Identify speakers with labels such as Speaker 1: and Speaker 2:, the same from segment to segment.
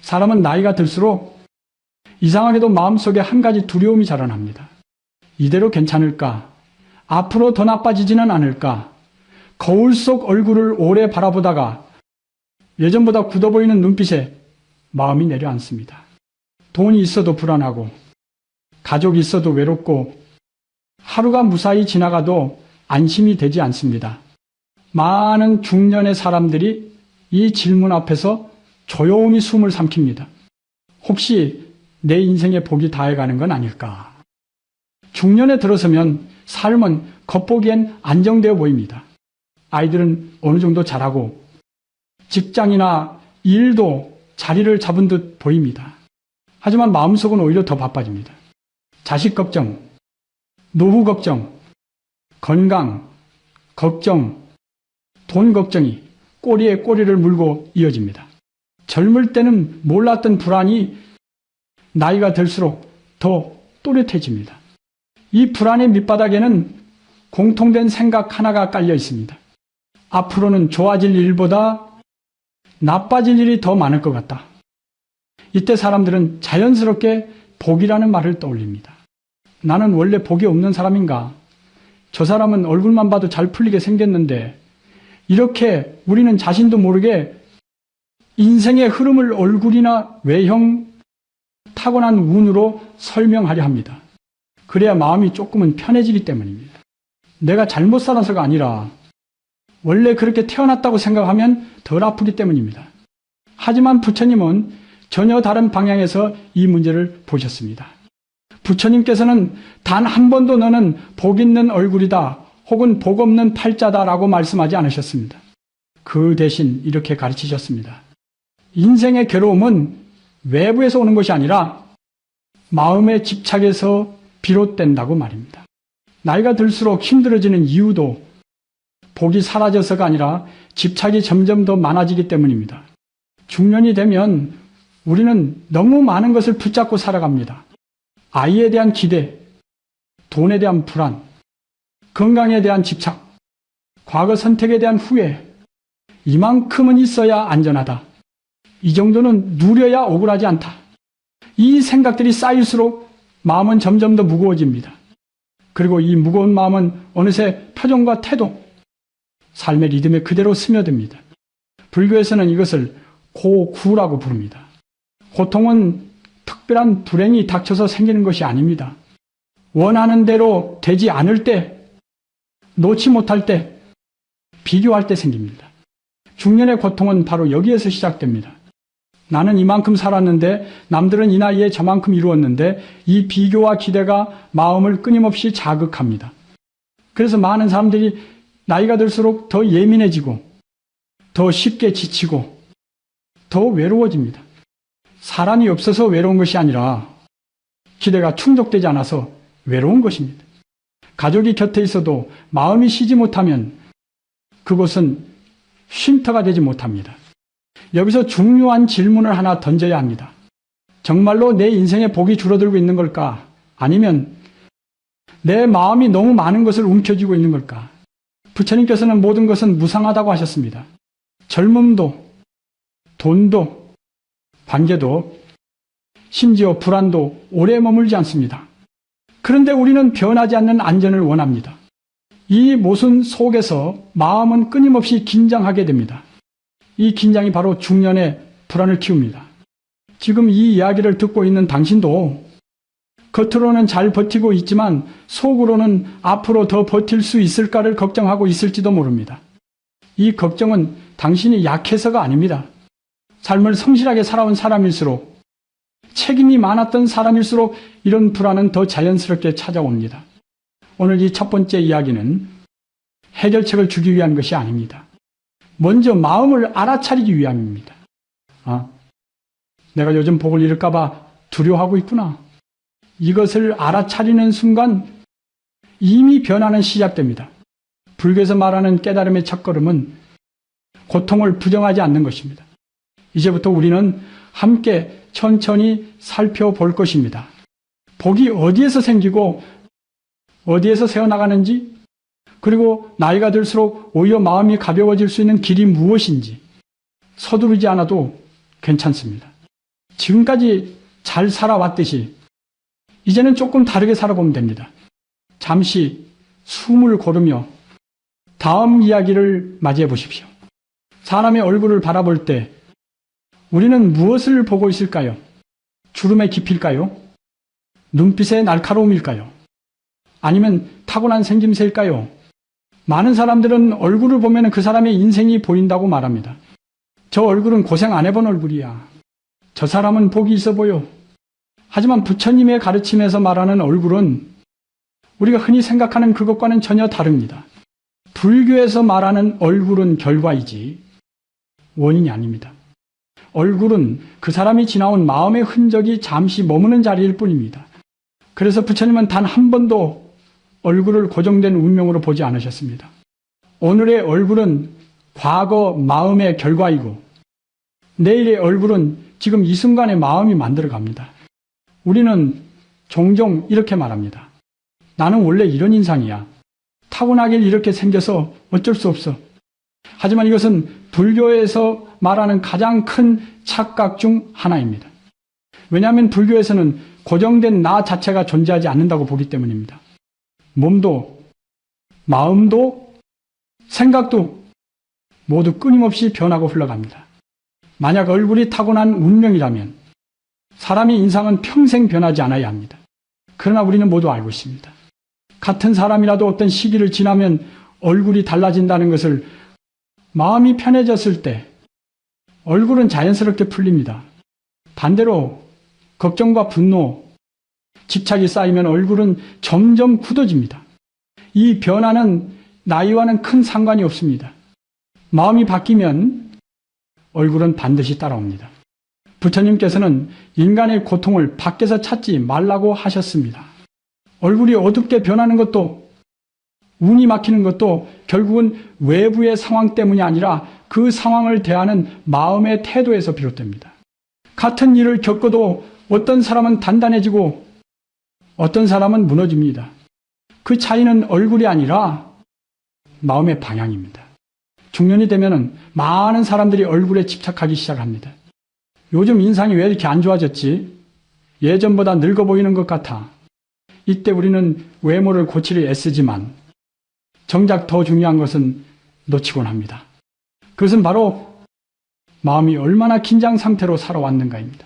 Speaker 1: 사람은 나이가 들수록 이상하게도 마음속에 한 가지 두려움이 자라납니다. 이대로 괜찮을까? 앞으로 더 나빠지지는 않을까? 거울 속 얼굴을 오래 바라보다가 예전보다 굳어 보이는 눈빛에 마음이 내려앉습니다. 돈이 있어도 불안하고 가족이 있어도 외롭고 하루가 무사히 지나가도 안심이 되지 않습니다. 많은 중년의 사람들이 이 질문 앞에서 조용히 숨을 삼킵니다. 혹시 내 인생의 복이 다해가는 건 아닐까? 중년에 들어서면 삶은 겉보기엔 안정되어 보입니다. 아이들은 어느 정도 자라고 직장이나 일도 자리를 잡은 듯 보입니다. 하지만 마음속은 오히려 더 바빠집니다. 자식 걱정, 노후 걱정, 건강, 걱정, 돈 걱정이 꼬리에 꼬리를 물고 이어집니다. 젊을 때는 몰랐던 불안이 나이가 들수록 더 또렷해집니다. 이 불안의 밑바닥에는 공통된 생각 하나가 깔려 있습니다. 앞으로는 좋아질 일보다 나빠질 일이 더 많을 것 같다. 이때 사람들은 자연스럽게 복이라는 말을 떠올립니다. 나는 원래 복이 없는 사람인가? 저 사람은 얼굴만 봐도 잘 풀리게 생겼는데 이렇게 우리는 자신도 모르게 인생의 흐름을 얼굴이나 외형, 타고난 운으로 설명하려 합니다. 그래야 마음이 조금은 편해지기 때문입니다. 내가 잘못 살아서가 아니라 원래 그렇게 태어났다고 생각하면 덜 아프기 때문입니다. 하지만 부처님은 전혀 다른 방향에서 이 문제를 보셨습니다. 부처님께서는 단 한 번도 너는 복 있는 얼굴이다 혹은 복 없는 팔자다라고 말씀하지 않으셨습니다. 그 대신 이렇게 가르치셨습니다. 인생의 괴로움은 외부에서 오는 것이 아니라 마음의 집착에서 비롯된다고 말입니다. 나이가 들수록 힘들어지는 이유도 복이 사라져서가 아니라 집착이 점점 더 많아지기 때문입니다. 중년이 되면 우리는 너무 많은 것을 붙잡고 살아갑니다. 아이에 대한 기대, 돈에 대한 불안, 건강에 대한 집착, 과거 선택에 대한 후회, 이만큼은 있어야 안전하다. 이 정도는 누려야 억울하지 않다. 이 생각들이 쌓일수록 마음은 점점 더 무거워집니다. 그리고 이 무거운 마음은 어느새 표정과 태도, 삶의 리듬에 그대로 스며듭니다. 불교에서는 이것을 고구라고 부릅니다. 고통은 특별한 불행이 닥쳐서 생기는 것이 아닙니다. 원하는 대로 되지 않을 때, 놓지 못할 때, 비교할 때 생깁니다. 중년의 고통은 바로 여기에서 시작됩니다. 나는 이만큼 살았는데 남들은 이 나이에 저만큼 이루었는데 이 비교와 기대가 마음을 끊임없이 자극합니다. 그래서 많은 사람들이 나이가 들수록 더 예민해지고 더 쉽게 지치고 더 외로워집니다. 사람이 없어서 외로운 것이 아니라 기대가 충족되지 않아서 외로운 것입니다. 가족이 곁에 있어도 마음이 쉬지 못하면 그곳은 쉼터가 되지 못합니다. 여기서 중요한 질문을 하나 던져야 합니다. 정말로 내 인생의 복이 줄어들고 있는 걸까? 아니면 내 마음이 너무 많은 것을 움켜쥐고 있는 걸까? 부처님께서는 모든 것은 무상하다고 하셨습니다. 젊음도, 돈도, 관계도, 심지어 불안도 오래 머물지 않습니다. 그런데 우리는 변하지 않는 안전을 원합니다. 이 모순 속에서 마음은 끊임없이 긴장하게 됩니다. 이 긴장이 바로 중년의 불안을 키웁니다. 지금 이 이야기를 듣고 있는 당신도 겉으로는 잘 버티고 있지만 속으로는 앞으로 더 버틸 수 있을까를 걱정하고 있을지도 모릅니다. 이 걱정은 당신이 약해서가 아닙니다. 삶을 성실하게 살아온 사람일수록, 책임이 많았던 사람일수록 이런 불안은 더 자연스럽게 찾아옵니다. 오늘 이 첫 번째 이야기는 해결책을 주기 위한 것이 아닙니다. 먼저 마음을 알아차리기 위함입니다. 내가 요즘 복을 잃을까 봐 두려워하고 있구나. 이것을 알아차리는 순간 이미 변화는 시작됩니다. 불교에서 말하는 깨달음의 첫걸음은 고통을 부정하지 않는 것입니다. 이제부터 우리는 함께 천천히 살펴볼 것입니다. 복이 어디에서 생기고 어디에서 새어나가는지, 그리고 나이가 들수록 오히려 마음이 가벼워질 수 있는 길이 무엇인지 서두르지 않아도 괜찮습니다. 지금까지 잘 살아왔듯이 이제는 조금 다르게 살아보면 됩니다. 잠시 숨을 고르며 다음 이야기를 맞이해 보십시오. 사람의 얼굴을 바라볼 때 우리는 무엇을 보고 있을까요? 주름의 깊이일까요? 눈빛의 날카로움일까요? 아니면 타고난 생김새일까요? 많은 사람들은 얼굴을 보면 그 사람의 인생이 보인다고 말합니다. 저 얼굴은 고생 안 해본 얼굴이야. 저 사람은 복이 있어 보여. 하지만 부처님의 가르침에서 말하는 얼굴은 우리가 흔히 생각하는 그것과는 전혀 다릅니다. 불교에서 말하는 얼굴은 결과이지 원인이 아닙니다. 얼굴은 그 사람이 지나온 마음의 흔적이 잠시 머무는 자리일 뿐입니다. 그래서 부처님은 단 한 번도 얼굴을 고정된 운명으로 보지 않으셨습니다. 오늘의 얼굴은 과거 마음의 결과이고 내일의 얼굴은 지금 이 순간의 마음이 만들어갑니다. 우리는 종종 이렇게 말합니다. 나는 원래 이런 인상이야. 타고나길 이렇게 생겨서 어쩔 수 없어. 하지만 이것은 불교에서 말하는 가장 큰 착각 중 하나입니다. 왜냐하면 불교에서는 고정된 나 자체가 존재하지 않는다고 보기 때문입니다. 몸도, 마음도, 생각도 모두 끊임없이 변하고 흘러갑니다. 만약 얼굴이 타고난 운명이라면 사람의 인상은 평생 변하지 않아야 합니다. 그러나 우리는 모두 알고 있습니다. 같은 사람이라도 어떤 시기를 지나면 얼굴이 달라진다는 것을 마음이 편해졌을 때 얼굴은 자연스럽게 풀립니다. 반대로 걱정과 분노, 집착이 쌓이면 얼굴은 점점 굳어집니다. 이 변화는 나이와는 큰 상관이 없습니다. 마음이 바뀌면 얼굴은 반드시 따라옵니다. 부처님께서는 인간의 고통을 밖에서 찾지 말라고 하셨습니다. 얼굴이 어둡게 변하는 것도 운이 막히는 것도 결국은 외부의 상황 때문이 아니라 그 상황을 대하는 마음의 태도에서 비롯됩니다. 같은 일을 겪어도 어떤 사람은 단단해지고 어떤 사람은 무너집니다. 그 차이는 얼굴이 아니라 마음의 방향입니다. 중년이 되면 많은 사람들이 얼굴에 집착하기 시작합니다. 요즘 인상이 왜 이렇게 안 좋아졌지? 예전보다 늙어 보이는 것 같아. 이때 우리는 외모를 고치려 애쓰지만 정작 더 중요한 것은 놓치곤 합니다. 그것은 바로 마음이 얼마나 긴장 상태로 살아왔는가입니다.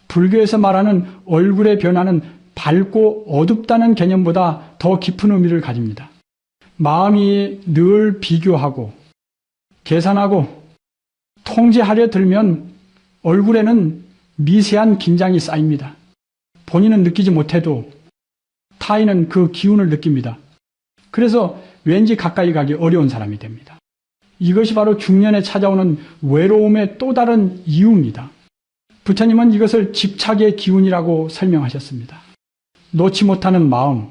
Speaker 1: 불교에서 말하는 얼굴의 변화는 밝고 어둡다는 개념보다 더 깊은 의미를 가집니다. 마음이 늘 비교하고 계산하고 통제하려 들면 얼굴에는 미세한 긴장이 쌓입니다. 본인은 느끼지 못해도 타인은 그 기운을 느낍니다. 그래서 왠지 가까이 가기 어려운 사람이 됩니다. 이것이 바로 중년에 찾아오는 외로움의 또 다른 이유입니다. 부처님은 이것을 집착의 기운이라고 설명하셨습니다. 놓지 못하는 마음,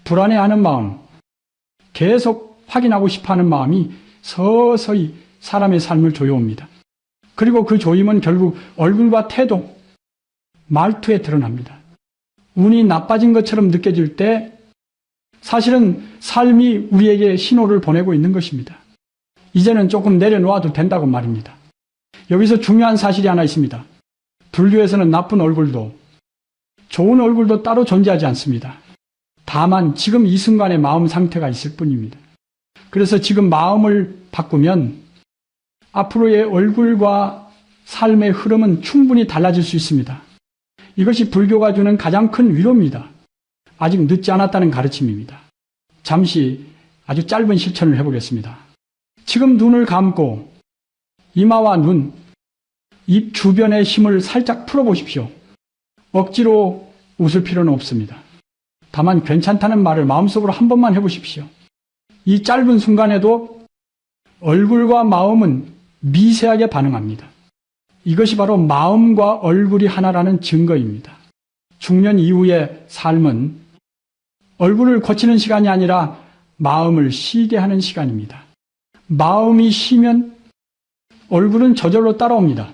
Speaker 1: 불안해하는 마음, 계속 확인하고 싶어하는 마음이 서서히 사람의 삶을 조여옵니다. 그리고 그 조임은 결국 얼굴과 태도, 말투에 드러납니다. 운이 나빠진 것처럼 느껴질 때 사실은 삶이 우리에게 신호를 보내고 있는 것입니다. 이제는 조금 내려놓아도 된다고 말입니다. 여기서 중요한 사실이 하나 있습니다. 불교에서는 나쁜 얼굴도 좋은 얼굴도 따로 존재하지 않습니다. 다만 지금 이 순간의 마음 상태가 있을 뿐입니다. 그래서 지금 마음을 바꾸면 앞으로의 얼굴과 삶의 흐름은 충분히 달라질 수 있습니다. 이것이 불교가 주는 가장 큰 위로입니다. 아직 늦지 않았다는 가르침입니다. 잠시 아주 짧은 실천을 해보겠습니다. 지금 눈을 감고 이마와 눈, 입 주변의 힘을 살짝 풀어보십시오. 억지로 웃을 필요는 없습니다. 다만 괜찮다는 말을 마음속으로 한 번만 해보십시오. 이 짧은 순간에도 얼굴과 마음은 미세하게 반응합니다. 이것이 바로 마음과 얼굴이 하나라는 증거입니다. 중년 이후의 삶은 얼굴을 고치는 시간이 아니라 마음을 쉬게 하는 시간입니다. 마음이 쉬면 얼굴은 저절로 따라옵니다.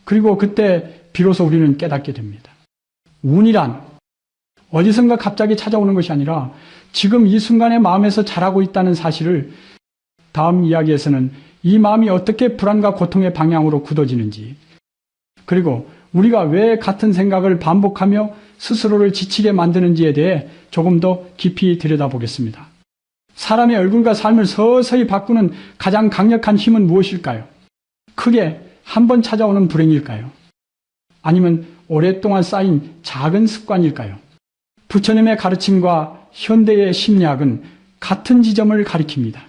Speaker 1: 그리고 그때 비로소 우리는 깨닫게 됩니다. 운이란 어디선가 갑자기 찾아오는 것이 아니라 지금 이 순간의 마음에서 자라고 있다는 사실을 다음 이야기에서는 이 마음이 어떻게 불안과 고통의 방향으로 굳어지는지, 그리고 우리가 왜 같은 생각을 반복하며 스스로를 지치게 만드는지에 대해 조금 더 깊이 들여다보겠습니다. 사람의 얼굴과 삶을 서서히 바꾸는 가장 강력한 힘은 무엇일까요? 크게 한 번 찾아오는 불행일까요? 아니면 오랫동안 쌓인 작은 습관일까요? 부처님의 가르침과 현대의 심리학은 같은 지점을 가리킵니다.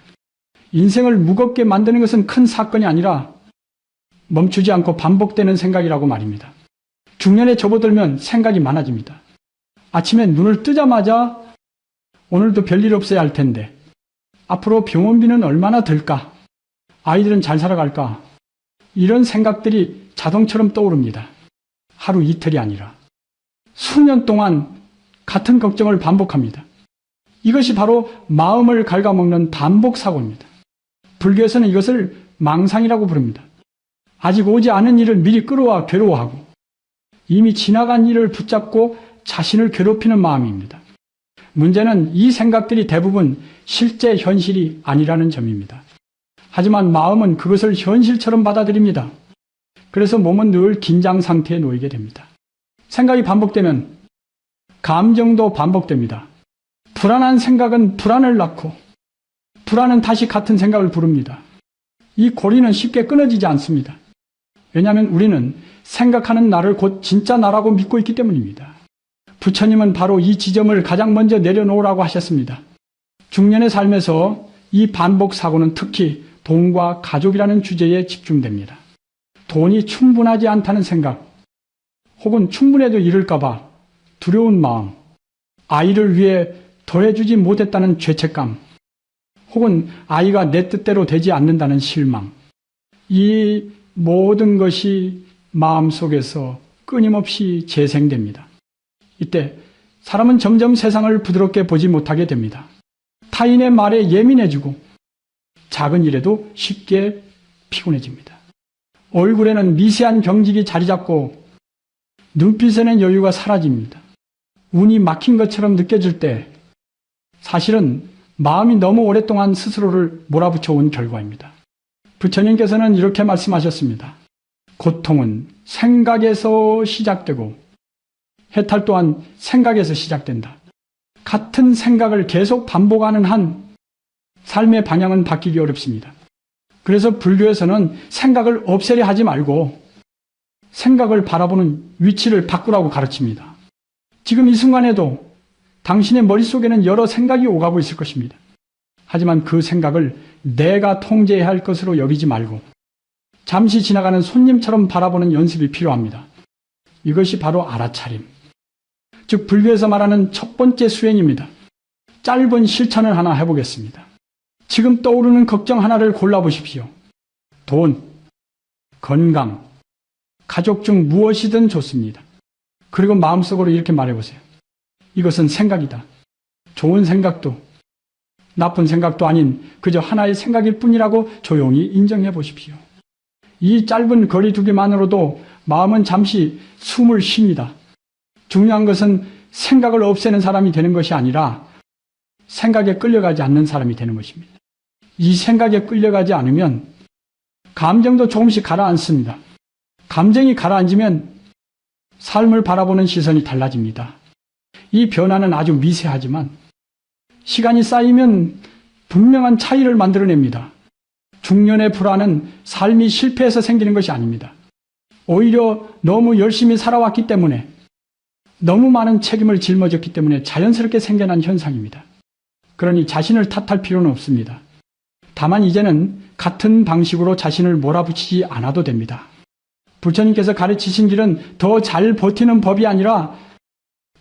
Speaker 1: 인생을 무겁게 만드는 것은 큰 사건이 아니라 멈추지 않고 반복되는 생각이라고 말입니다. 중년에 접어들면 생각이 많아집니다. 아침에 눈을 뜨자마자 오늘도 별일 없어야 할 텐데, 앞으로 병원비는 얼마나 들까? 아이들은 잘 살아갈까? 이런 생각들이 자동처럼 떠오릅니다. 하루 이틀이 아니라 수년 동안 같은 걱정을 반복합니다. 이것이 바로 마음을 갉아먹는 반복사고입니다. 불교에서는 이것을 망상이라고 부릅니다. 아직 오지 않은 일을 미리 끌어와 괴로워하고 이미 지나간 일을 붙잡고 자신을 괴롭히는 마음입니다. 문제는 이 생각들이 대부분 실제 현실이 아니라는 점입니다. 하지만 마음은 그것을 현실처럼 받아들입니다. 그래서 몸은 늘 긴장 상태에 놓이게 됩니다. 생각이 반복되면 감정도 반복됩니다. 불안한 생각은 불안을 낳고 불안은 다시 같은 생각을 부릅니다. 이 고리는 쉽게 끊어지지 않습니다. 왜냐하면 우리는 생각하는 나를 곧 진짜 나라고 믿고 있기 때문입니다. 부처님은 바로 이 지점을 가장 먼저 내려놓으라고 하셨습니다. 중년의 삶에서 이 반복 사고는 특히 돈과 가족이라는 주제에 집중됩니다. 돈이 충분하지 않다는 생각, 혹은 충분해도 잃을까봐 두려운 마음, 아이를 위해 더해주지 못했다는 죄책감, 혹은 아이가 내 뜻대로 되지 않는다는 실망, 이 모든 것이 마음속에서 끊임없이 재생됩니다. 이때 사람은 점점 세상을 부드럽게 보지 못하게 됩니다. 타인의 말에 예민해지고 작은 일에도 쉽게 피곤해집니다. 얼굴에는 미세한 경직이 자리 잡고 눈빛에는 여유가 사라집니다. 운이 막힌 것처럼 느껴질 때 사실은 마음이 너무 오랫동안 스스로를 몰아붙여 온 결과입니다. 부처님께서는 이렇게 말씀하셨습니다. 고통은 생각에서 시작되고 해탈 또한 생각에서 시작된다. 같은 생각을 계속 반복하는 한 삶의 방향은 바뀌기 어렵습니다. 그래서 불교에서는 생각을 없애려 하지 말고 생각을 바라보는 위치를 바꾸라고 가르칩니다. 지금 이 순간에도 당신의 머릿속에는 여러 생각이 오가고 있을 것입니다. 하지만 그 생각을 내가 통제해야 할 것으로 여기지 말고 잠시 지나가는 손님처럼 바라보는 연습이 필요합니다. 이것이 바로 알아차림, 즉 불교에서 말하는 첫 번째 수행입니다. 짧은 실천을 하나 해보겠습니다. 지금 떠오르는 걱정 하나를 골라보십시오. 돈, 건강, 가족 중 무엇이든 좋습니다. 그리고 마음속으로 이렇게 말해보세요. 이것은 생각이다. 좋은 생각도 나쁜 생각도 아닌 그저 하나의 생각일 뿐이라고 조용히 인정해 보십시오. 이 짧은 거리두기만으로도 마음은 잠시 숨을 쉽니다. 중요한 것은 생각을 없애는 사람이 되는 것이 아니라 생각에 끌려가지 않는 사람이 되는 것입니다. 이 생각에 끌려가지 않으면 감정도 조금씩 가라앉습니다. 감정이 가라앉으면 삶을 바라보는 시선이 달라집니다. 이 변화는 아주 미세하지만 시간이 쌓이면 분명한 차이를 만들어냅니다. 중년의 불안은 삶이 실패해서 생기는 것이 아닙니다. 오히려 너무 열심히 살아왔기 때문에 너무 많은 책임을 짊어졌기 때문에 자연스럽게 생겨난 현상입니다. 그러니 자신을 탓할 필요는 없습니다. 다만 이제는 같은 방식으로 자신을 몰아붙이지 않아도 됩니다. 부처님께서 가르치신 길은 더 잘 버티는 법이 아니라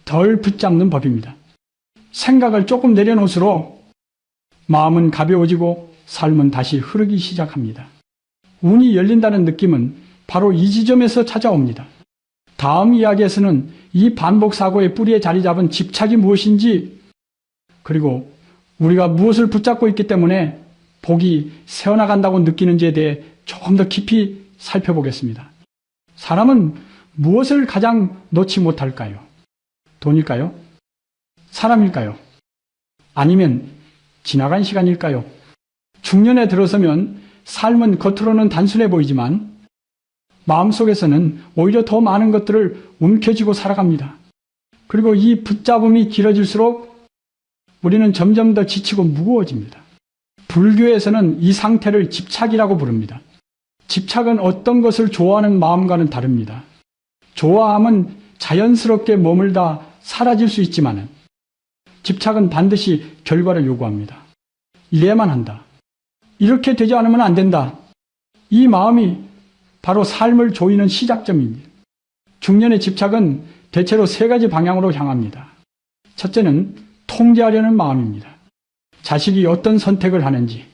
Speaker 1: 덜 붙잡는 법입니다. 생각을 조금 내려놓을수록 마음은 가벼워지고 삶은 다시 흐르기 시작합니다. 운이 열린다는 느낌은 바로 이 지점에서 찾아옵니다. 다음 이야기에서는 이 반복 사고의 뿌리에 자리 잡은 집착이 무엇인지, 그리고 우리가 무엇을 붙잡고 있기 때문에 복이 새어나간다고 느끼는지에 대해 조금 더 깊이 살펴보겠습니다. 사람은 무엇을 가장 놓지 못할까요? 돈일까요? 사람일까요? 아니면 지나간 시간일까요? 중년에 들어서면 삶은 겉으로는 단순해 보이지만 마음속에서는 오히려 더 많은 것들을 움켜쥐고 살아갑니다. 그리고 이 붙잡음이 길어질수록 우리는 점점 더 지치고 무거워집니다. 불교에서는 이 상태를 집착이라고 부릅니다. 집착은 어떤 것을 좋아하는 마음과는 다릅니다. 좋아함은 자연스럽게 머물다 사라질 수 있지만 집착은 반드시 결과를 요구합니다. 이래야만 한다. 이렇게 되지 않으면 안 된다. 이 마음이 바로 삶을 조이는 시작점입니다. 중년의 집착은 대체로 세 가지 방향으로 향합니다. 첫째는 통제하려는 마음입니다. 자식이 어떤 선택을 하는지,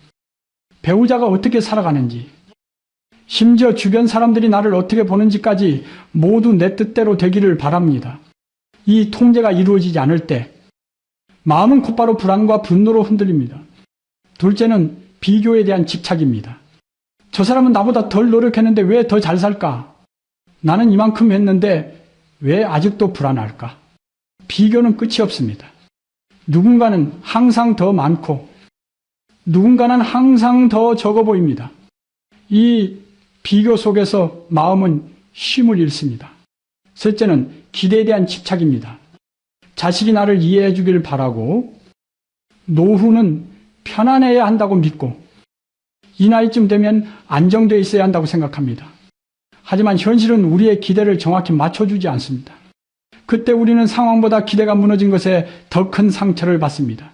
Speaker 1: 배우자가 어떻게 살아가는지, 심지어 주변 사람들이 나를 어떻게 보는지까지 모두 내 뜻대로 되기를 바랍니다. 이 통제가 이루어지지 않을 때 마음은 곧바로 불안과 분노로 흔들립니다. 둘째는 비교에 대한 집착입니다. 저 사람은 나보다 덜 노력했는데 왜 더 잘 살까? 나는 이만큼 했는데 왜 아직도 불안할까? 비교는 끝이 없습니다. 누군가는 항상 더 많고 누군가는 항상 더 적어 보입니다. 이 비교 속에서 마음은 쉼을 잃습니다. 셋째는 기대에 대한 집착입니다. 자식이 나를 이해해 주길 바라고 노후는 편안해야 한다고 믿고 이 나이쯤 되면 안정되어 있어야 한다고 생각합니다. 하지만 현실은 우리의 기대를 정확히 맞춰주지 않습니다. 그때 우리는 상황보다 기대가 무너진 것에 더 큰 상처를 받습니다.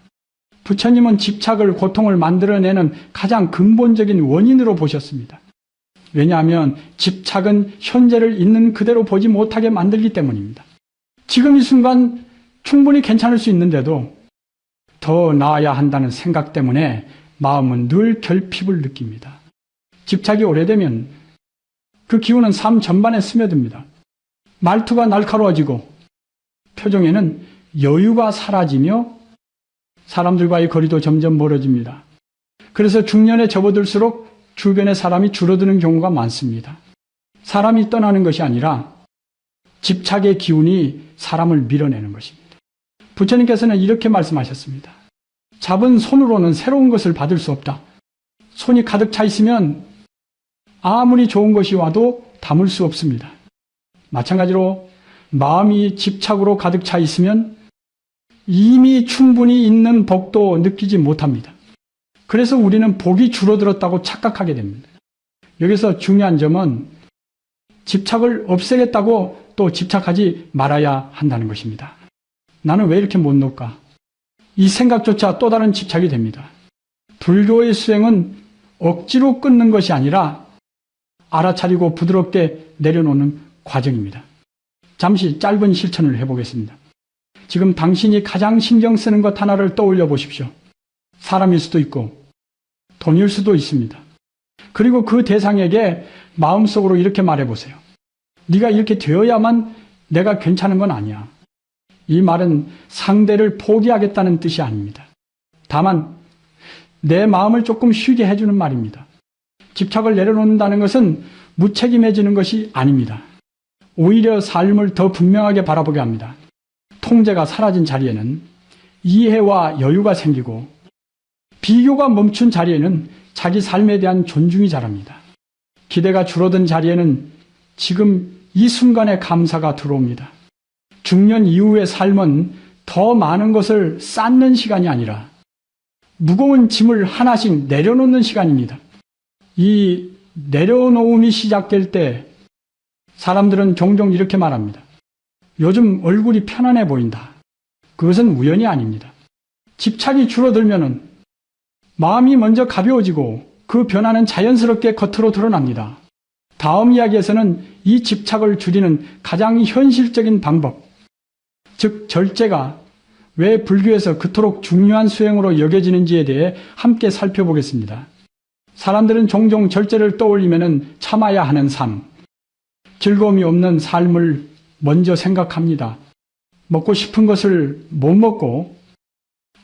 Speaker 1: 부처님은 집착을, 고통을 만들어내는 가장 근본적인 원인으로 보셨습니다. 왜냐하면 집착은 현재를 있는 그대로 보지 못하게 만들기 때문입니다. 지금 이 순간 충분히 괜찮을 수 있는데도 더 나아야 한다는 생각 때문에 마음은 늘 결핍을 느낍니다. 집착이 오래되면 그 기운은 삶 전반에 스며듭니다. 말투가 날카로워지고 표정에는 여유가 사라지며 사람들과의 거리도 점점 멀어집니다. 그래서 중년에 접어들수록 주변의 사람이 줄어드는 경우가 많습니다. 사람이 떠나는 것이 아니라 집착의 기운이 사람을 밀어내는 것입니다. 부처님께서는 이렇게 말씀하셨습니다. 잡은 손으로는 새로운 것을 받을 수 없다. 손이 가득 차 있으면 아무리 좋은 것이 와도 담을 수 없습니다. 마찬가지로 마음이 집착으로 가득 차 있으면 이미 충분히 있는 복도 느끼지 못합니다. 그래서 우리는 복이 줄어들었다고 착각하게 됩니다. 여기서 중요한 점은 집착을 없애겠다고 또 집착하지 말아야 한다는 것입니다. 나는 왜 이렇게 못 놓을까? 이 생각조차 또 다른 집착이 됩니다. 불교의 수행은 억지로 끊는 것이 아니라 알아차리고 부드럽게 내려놓는 과정입니다. 잠시 짧은 실천을 해보겠습니다. 지금 당신이 가장 신경 쓰는 것 하나를 떠올려 보십시오. 사람일 수도 있고 돈일 수도 있습니다. 그리고 그 대상에게 마음속으로 이렇게 말해보세요. 네가 이렇게 되어야만 내가 괜찮은 건 아니야. 이 말은 상대를 포기하겠다는 뜻이 아닙니다. 다만 내 마음을 조금 쉬게 해주는 말입니다. 집착을 내려놓는다는 것은 무책임해지는 것이 아닙니다. 오히려 삶을 더 분명하게 바라보게 합니다. 통제가 사라진 자리에는 이해와 여유가 생기고 비교가 멈춘 자리에는 자기 삶에 대한 존중이 자랍니다. 기대가 줄어든 자리에는 지금 이 순간의 감사가 들어옵니다. 중년 이후의 삶은 더 많은 것을 쌓는 시간이 아니라 무거운 짐을 하나씩 내려놓는 시간입니다. 이 내려놓음이 시작될 때 사람들은 종종 이렇게 말합니다. 요즘 얼굴이 편안해 보인다. 그것은 우연이 아닙니다. 집착이 줄어들면은 마음이 먼저 가벼워지고 그 변화는 자연스럽게 겉으로 드러납니다. 다음 이야기에서는 이 집착을 줄이는 가장 현실적인 방법, 즉 절제가 왜 불교에서 그토록 중요한 수행으로 여겨지는지에 대해 함께 살펴보겠습니다. 사람들은 종종 절제를 떠올리면 참아야 하는 삶, 즐거움이 없는 삶을 먼저 생각합니다. 먹고 싶은 것을 못 먹고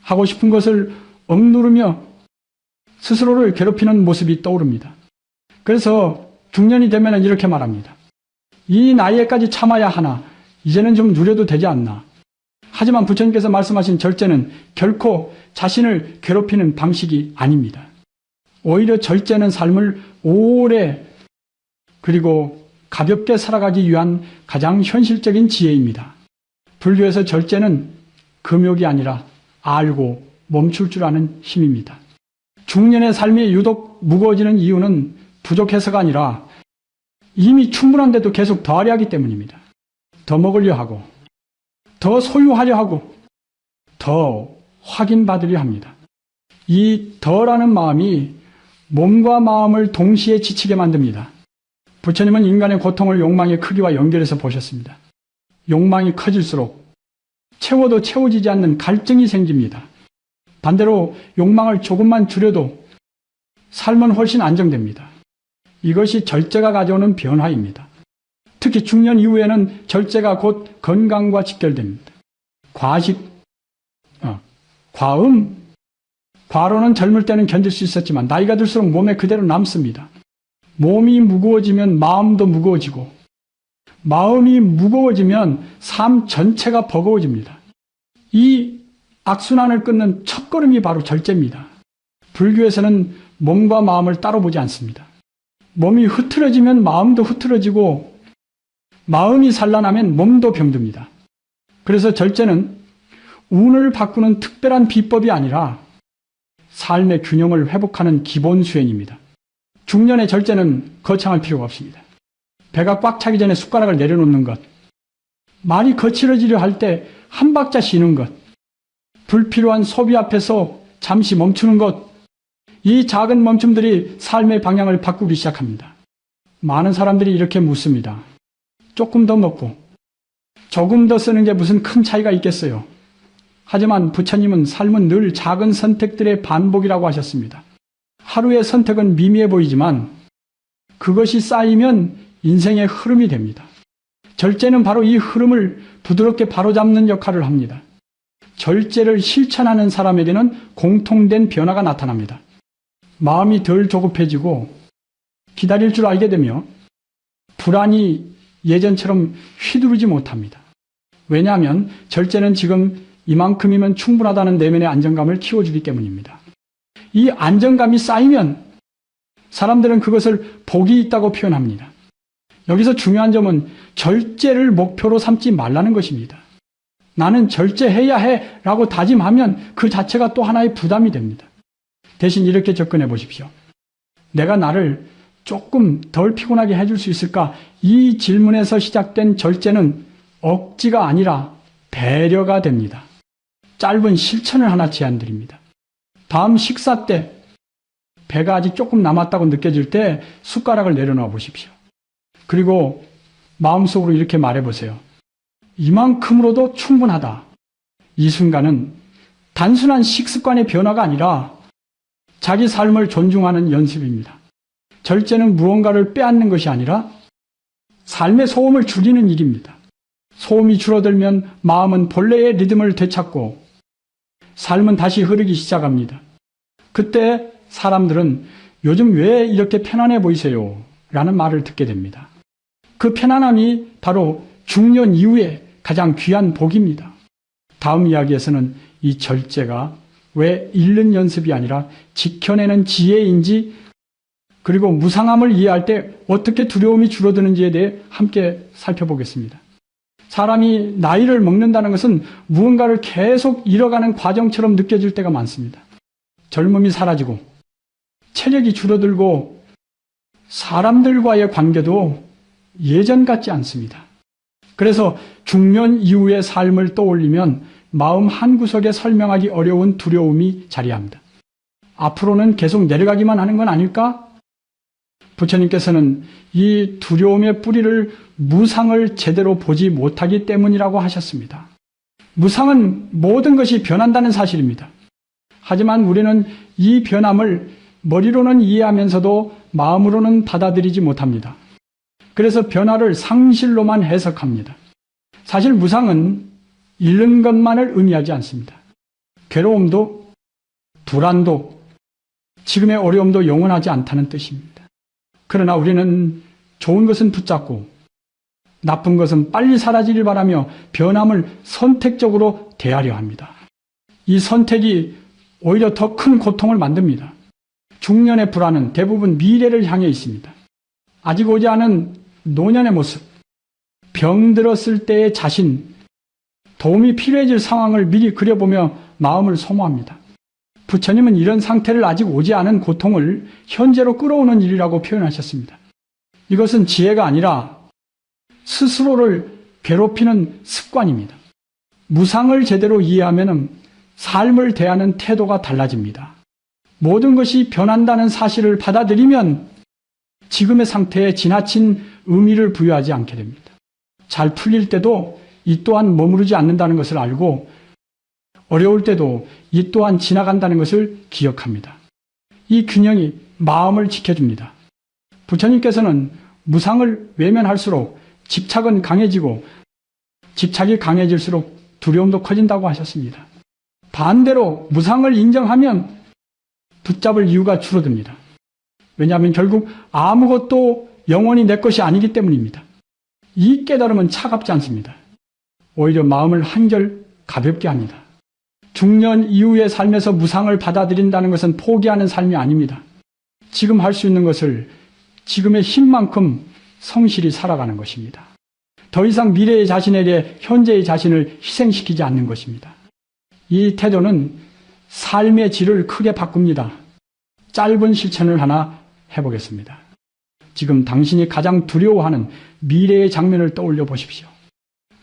Speaker 1: 하고 싶은 것을 억누르며 스스로를 괴롭히는 모습이 떠오릅니다. 그래서 중년이 되면 이렇게 말합니다. 이 나이에까지 참아야 하나? 이제는 좀 누려도 되지 않나? 하지만 부처님께서 말씀하신 절제는 결코 자신을 괴롭히는 방식이 아닙니다. 오히려 절제는 삶을 오래 그리고 가볍게 살아가기 위한 가장 현실적인 지혜입니다. 불교에서 절제는 금욕이 아니라 알고 멈출 줄 아는 힘입니다. 중년의 삶이 유독 무거워지는 이유는 부족해서가 아니라 이미 충분한데도 계속 더하려 하기 때문입니다. 더 먹으려 하고, 더 소유하려 하고, 더 확인받으려 합니다. 이 더라는 마음이 몸과 마음을 동시에 지치게 만듭니다. 부처님은 인간의 고통을 욕망의 크기와 연결해서 보셨습니다. 욕망이 커질수록 채워도 채워지지 않는 갈증이 생깁니다. 반대로 욕망을 조금만 줄여도 삶은 훨씬 안정됩니다. 이것이 절제가 가져오는 변화입니다. 특히 중년 이후에는 절제가 곧 건강과 직결됩니다. 과음, 과로는 젊을 때는 견딜 수 있었지만 나이가 들수록 몸에 그대로 남습니다. 몸이 무거워지면 마음도 무거워지고, 마음이 무거워지면 삶 전체가 버거워집니다. 이 악순환을 끊는 첫걸음이 바로 절제입니다. 불교에서는 몸과 마음을 따로 보지 않습니다. 몸이 흐트러지면 마음도 흐트러지고, 마음이 산란하면 몸도 병듭니다. 그래서 절제는 운을 바꾸는 특별한 비법이 아니라 삶의 균형을 회복하는 기본 수행입니다. 중년의 절제는 거창할 필요가 없습니다. 배가 꽉 차기 전에 숟가락을 내려놓는 것, 말이 거칠어지려 할 때 한 박자 쉬는 것, 불필요한 소비 앞에서 잠시 멈추는 것, 이 작은 멈춤들이 삶의 방향을 바꾸기 시작합니다. 많은 사람들이 이렇게 묻습니다. 조금 더 먹고 조금 더 쓰는 게 무슨 큰 차이가 있겠어요? 하지만 부처님은 삶은 늘 작은 선택들의 반복이라고 하셨습니다. 하루의 선택은 미미해 보이지만 그것이 쌓이면 인생의 흐름이 됩니다. 절제는 바로 이 흐름을 부드럽게 바로잡는 역할을 합니다. 절제를 실천하는 사람에게는 공통된 변화가 나타납니다. 마음이 덜 조급해지고 기다릴 줄 알게 되며 불안이 예전처럼 휘두르지 못합니다. 왜냐하면 절제는 지금 이만큼이면 충분하다는 내면의 안정감을 키워주기 때문입니다. 이 안정감이 쌓이면 사람들은 그것을 복이 있다고 표현합니다. 여기서 중요한 점은 절제를 목표로 삼지 말라는 것입니다. 나는 절제해야 해 라고 다짐하면 그 자체가 또 하나의 부담이 됩니다. 대신 이렇게 접근해 보십시오. 내가 나를 조금 덜 피곤하게 해줄 수 있을까? 이 질문에서 시작된 절제는 억지가 아니라 배려가 됩니다. 짧은 실천을 하나 제안드립니다. 다음 식사 때 배가 아직 조금 남았다고 느껴질 때 숟가락을 내려놓아 보십시오. 그리고 마음속으로 이렇게 말해보세요. 이만큼으로도 충분하다. 이 순간은 단순한 식습관의 변화가 아니라 자기 삶을 존중하는 연습입니다. 절제는 무언가를 빼앗는 것이 아니라 삶의 소음을 줄이는 일입니다. 소음이 줄어들면 마음은 본래의 리듬을 되찾고 삶은 다시 흐르기 시작합니다. 그때 사람들은 요즘 왜 이렇게 편안해 보이세요? 라는 말을 듣게 됩니다. 그 편안함이 바로 중년 이후에 가장 귀한 복입니다. 다음 이야기에서는 이 절제가 왜 잃는 연습이 아니라 지켜내는 지혜인지, 그리고 무상함을 이해할 때 어떻게 두려움이 줄어드는지에 대해 함께 살펴보겠습니다. 사람이 나이를 먹는다는 것은 무언가를 계속 잃어가는 과정처럼 느껴질 때가 많습니다. 젊음이 사라지고 체력이 줄어들고 사람들과의 관계도 예전 같지 않습니다. 그래서 중년 이후의 삶을 떠올리면 마음 한구석에 설명하기 어려운 두려움이 자리합니다. 앞으로는 계속 내려가기만 하는 건 아닐까? 부처님께서는 이 두려움의 뿌리를 무상을 제대로 보지 못하기 때문이라고 하셨습니다. 무상은 모든 것이 변한다는 사실입니다. 하지만 우리는 이 변함을 머리로는 이해하면서도 마음으로는 받아들이지 못합니다. 그래서 변화를 상실로만 해석합니다. 사실 무상은 잃는 것만을 의미하지 않습니다. 괴로움도, 불안도, 지금의 어려움도 영원하지 않다는 뜻입니다. 그러나 우리는 좋은 것은 붙잡고 나쁜 것은 빨리 사라지길 바라며 변함을 선택적으로 대하려 합니다. 이 선택이 오히려 더 큰 고통을 만듭니다. 중년의 불안은 대부분 미래를 향해 있습니다. 아직 오지 않은 노년의 모습, 병들었을 때의 자신, 도움이 필요해질 상황을 미리 그려보며 마음을 소모합니다. 부처님은 이런 상태를 아직 오지 않은 고통을 현재로 끌어오는 일이라고 표현하셨습니다. 이것은 지혜가 아니라 스스로를 괴롭히는 습관입니다. 무상을 제대로 이해하면 삶을 대하는 태도가 달라집니다. 모든 것이 변한다는 사실을 받아들이면 지금의 상태에 지나친 의미를 부여하지 않게 됩니다. 잘 풀릴 때도 이 또한 머무르지 않는다는 것을 알고 어려울 때도 이 또한 지나간다는 것을 기억합니다. 이 균형이 마음을 지켜줍니다. 부처님께서는 무상을 외면할수록 집착은 강해지고 집착이 강해질수록 두려움도 커진다고 하셨습니다. 반대로 무상을 인정하면 붙잡을 이유가 줄어듭니다. 왜냐하면 결국 아무것도 영원히 내 것이 아니기 때문입니다. 이 깨달음은 차갑지 않습니다. 오히려 마음을 한결 가볍게 합니다. 중년 이후의 삶에서 무상을 받아들인다는 것은 포기하는 삶이 아닙니다. 지금 할 수 있는 것을 지금의 힘만큼 성실히 살아가는 것입니다. 더 이상 미래의 자신에 대해 현재의 자신을 희생시키지 않는 것입니다. 이 태도는 삶의 질을 크게 바꿉니다. 짧은 실천을 하나 해보겠습니다. 지금 당신이 가장 두려워하는 미래의 장면을 떠올려 보십시오.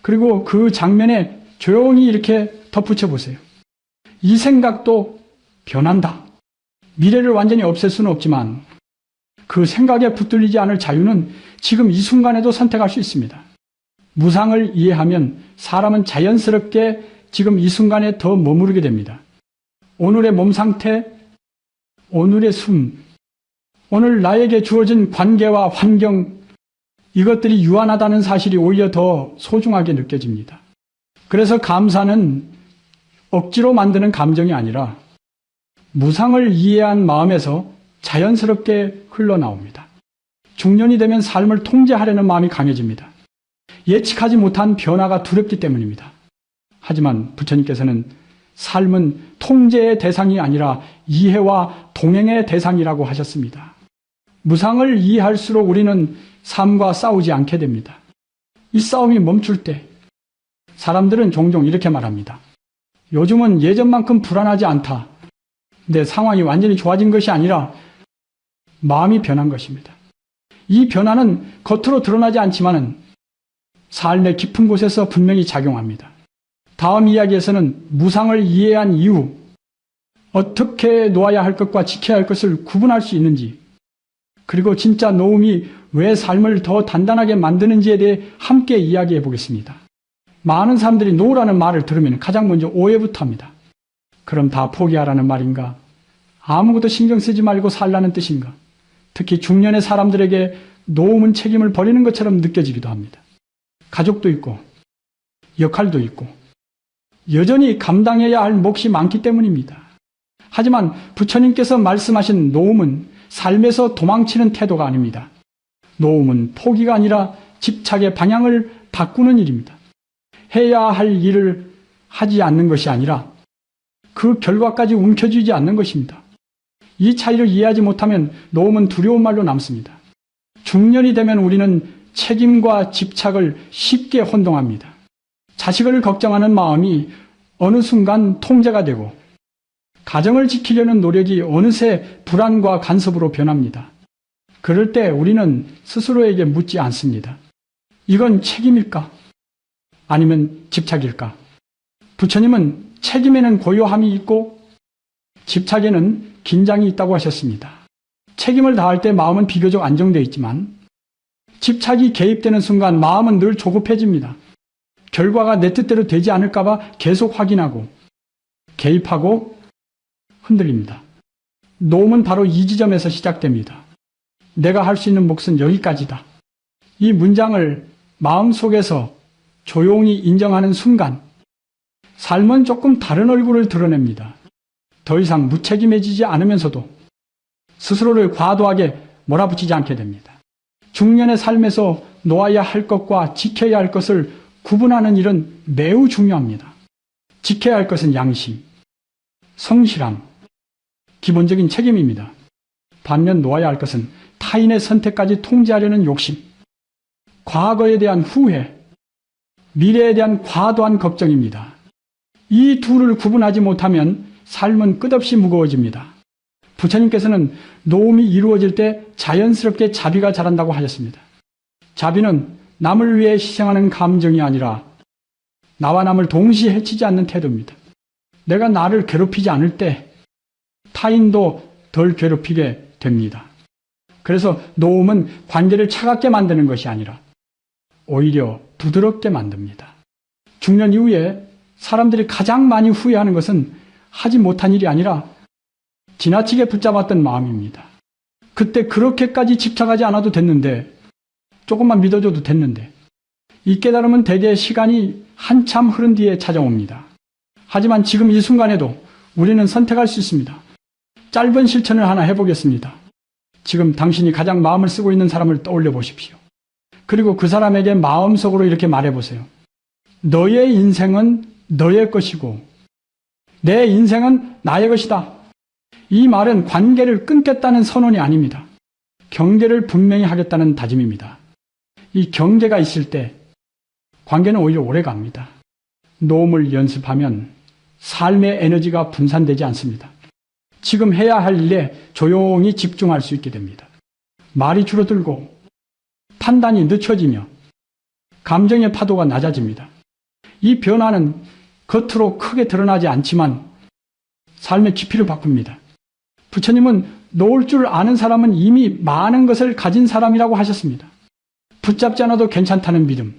Speaker 1: 그리고 그 장면에 조용히 이렇게 덧붙여 보세요. 이 생각도 변한다. 미래를 완전히 없앨 수는 없지만 그 생각에 붙들리지 않을 자유는 지금 이 순간에도 선택할 수 있습니다. 무상을 이해하면 사람은 자연스럽게 지금 이 순간에 더 머무르게 됩니다. 오늘의 몸 상태, 오늘의 숨, 오늘 나에게 주어진 관계와 환경, 이것들이 유한하다는 사실이 오히려 더 소중하게 느껴집니다. 그래서 감사는 억지로 만드는 감정이 아니라 무상을 이해한 마음에서 자연스럽게 흘러나옵니다. 중년이 되면 삶을 통제하려는 마음이 강해집니다. 예측하지 못한 변화가 두렵기 때문입니다. 하지만 부처님께서는 삶은 통제의 대상이 아니라 이해와 동행의 대상이라고 하셨습니다. 무상을 이해할수록 우리는 삶과 싸우지 않게 됩니다. 이 싸움이 멈출 때 사람들은 종종 이렇게 말합니다. 요즘은 예전만큼 불안하지 않다. 내 상황이 완전히 좋아진 것이 아니라 마음이 변한 것입니다. 이 변화는 겉으로 드러나지 않지만 삶의 깊은 곳에서 분명히 작용합니다. 다음 이야기에서는 무상을 이해한 이후 어떻게 놓아야 할 것과 지켜야 할 것을 구분할 수 있는지, 그리고 진짜 노움이 왜 삶을 더 단단하게 만드는지에 대해 함께 이야기해 보겠습니다. 많은 사람들이 놓으라는 말을 들으면 가장 먼저 오해부터 합니다. 그럼 다 포기하라는 말인가? 아무것도 신경 쓰지 말고 살라는 뜻인가? 특히 중년의 사람들에게 노움은 책임을 버리는 것처럼 느껴지기도 합니다. 가족도 있고 역할도 있고 여전히 감당해야 할 몫이 많기 때문입니다. 하지만 부처님께서 말씀하신 노움은 삶에서 도망치는 태도가 아닙니다. 노움은 포기가 아니라 집착의 방향을 바꾸는 일입니다. 해야 할 일을 하지 않는 것이 아니라 그 결과까지 움켜쥐지 않는 것입니다. 이 차이를 이해하지 못하면 노움은 두려운 말로 남습니다. 중년이 되면 우리는 책임과 집착을 쉽게 혼동합니다. 자식을 걱정하는 마음이 어느 순간 통제가 되고 가정을 지키려는 노력이 어느새 불안과 간섭으로 변합니다. 그럴 때 우리는 스스로에게 묻지 않습니다. 이건 책임일까? 아니면 집착일까? 부처님은 책임에는 고요함이 있고 집착에는 긴장이 있다고 하셨습니다. 책임을 다할 때 마음은 비교적 안정되어 있지만 집착이 개입되는 순간 마음은 늘 조급해집니다. 결과가 내 뜻대로 되지 않을까 봐 계속 확인하고 개입하고 흔들립니다. 노움은 바로 이 지점에서 시작됩니다. 내가 할 수 있는 몫은 여기까지다. 이 문장을 마음속에서 조용히 인정하는 순간 삶은 조금 다른 얼굴을 드러냅니다. 더 이상 무책임해지지 않으면서도 스스로를 과도하게 몰아붙이지 않게 됩니다. 중년의 삶에서 놓아야 할 것과 지켜야 할 것을 구분하는 일은 매우 중요합니다. 지켜야 할 것은 양심, 성실함, 기본적인 책임입니다. 반면 놓아야 할 것은 타인의 선택까지 통제하려는 욕심, 과거에 대한 후회, 미래에 대한 과도한 걱정입니다. 이 둘을 구분하지 못하면 삶은 끝없이 무거워집니다. 부처님께서는 노움이 이루어질 때 자연스럽게 자비가 자란다고 하셨습니다. 자비는 남을 위해 희생하는 감정이 아니라 나와 남을 동시에 해치지 않는 태도입니다. 내가 나를 괴롭히지 않을 때 타인도 덜 괴롭히게 됩니다. 그래서 노움은 관계를 차갑게 만드는 것이 아니라 오히려 부드럽게 만듭니다. 중년 이후에 사람들이 가장 많이 후회하는 것은 하지 못한 일이 아니라 지나치게 붙잡았던 마음입니다. 그때 그렇게까지 집착하지 않아도 됐는데, 조금만 믿어줘도 됐는데, 이 깨달음은 대개 시간이 한참 흐른 뒤에 찾아옵니다. 하지만 지금 이 순간에도 우리는 선택할 수 있습니다. 짧은 실천을 하나 해보겠습니다. 지금 당신이 가장 마음을 쓰고 있는 사람을 떠올려 보십시오. 그리고 그 사람에게 마음속으로 이렇게 말해보세요. 너의 인생은 너의 것이고 내 인생은 나의 것이다. 이 말은 관계를 끊겠다는 선언이 아닙니다. 경계를 분명히 하겠다는 다짐입니다. 이 경계가 있을 때 관계는 오히려 오래갑니다. 노움을 연습하면 삶의 에너지가 분산되지 않습니다. 지금 해야 할 일에 조용히 집중할 수 있게 됩니다. 말이 줄어들고 판단이 늦춰지며 감정의 파도가 낮아집니다. 이 변화는 겉으로 크게 드러나지 않지만 삶의 깊이를 바꿉니다. 부처님은 놓을 줄 아는 사람은 이미 많은 것을 가진 사람이라고 하셨습니다. 붙잡지 않아도 괜찮다는 믿음,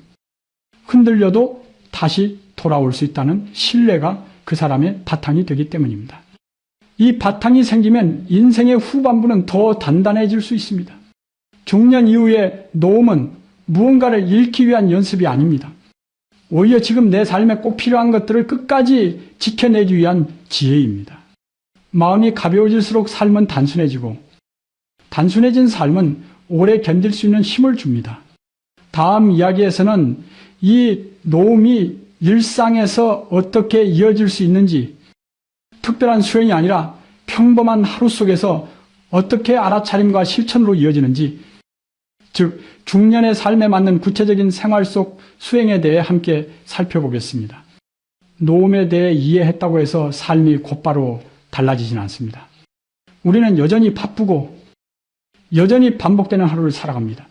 Speaker 1: 흔들려도 다시 돌아올 수 있다는 신뢰가 그 사람의 바탕이 되기 때문입니다. 이 바탕이 생기면 인생의 후반부는 더 단단해질 수 있습니다. 중년 이후의 노움은 무언가를 잃기 위한 연습이 아닙니다. 오히려 지금 내 삶에 꼭 필요한 것들을 끝까지 지켜내기 위한 지혜입니다. 마음이 가벼워질수록 삶은 단순해지고 단순해진 삶은 오래 견딜 수 있는 힘을 줍니다. 다음 이야기에서는 이 노움이 일상에서 어떻게 이어질 수 있는지, 특별한 수행이 아니라 평범한 하루 속에서 어떻게 알아차림과 실천으로 이어지는지, 즉 중년의 삶에 맞는 구체적인 생활 속 수행에 대해 함께 살펴보겠습니다. 노움에 대해 이해했다고 해서 삶이 곧바로 달라지진 않습니다. 우리는 여전히 바쁘고 여전히 반복되는 하루를 살아갑니다.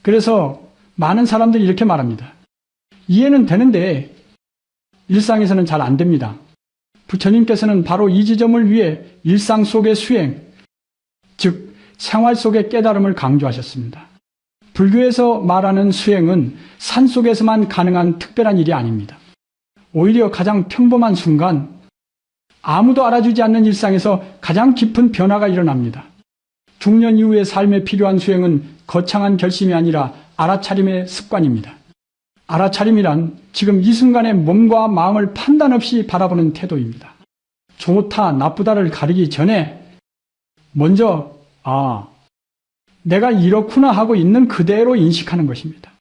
Speaker 1: 그래서 많은 사람들이 이렇게 말합니다. 이해는 되는데 일상에서는 잘 안 됩니다. 부처님께서는 바로 이 지점을 위해 일상 속의 수행, 즉 생활 속의 깨달음을 강조하셨습니다. 불교에서 말하는 수행은 산속에서만 가능한 특별한 일이 아닙니다. 오히려 가장 평범한 순간, 아무도 알아주지 않는 일상에서 가장 깊은 변화가 일어납니다. 중년 이후의 삶에 필요한 수행은 거창한 결심이 아니라 알아차림의 습관입니다. 알아차림이란 지금 이 순간의 몸과 마음을 판단 없이 바라보는 태도입니다. 좋다, 나쁘다를 가리기 전에 먼저 내가 이렇구나 하고 있는 그대로 인식하는 것입니다.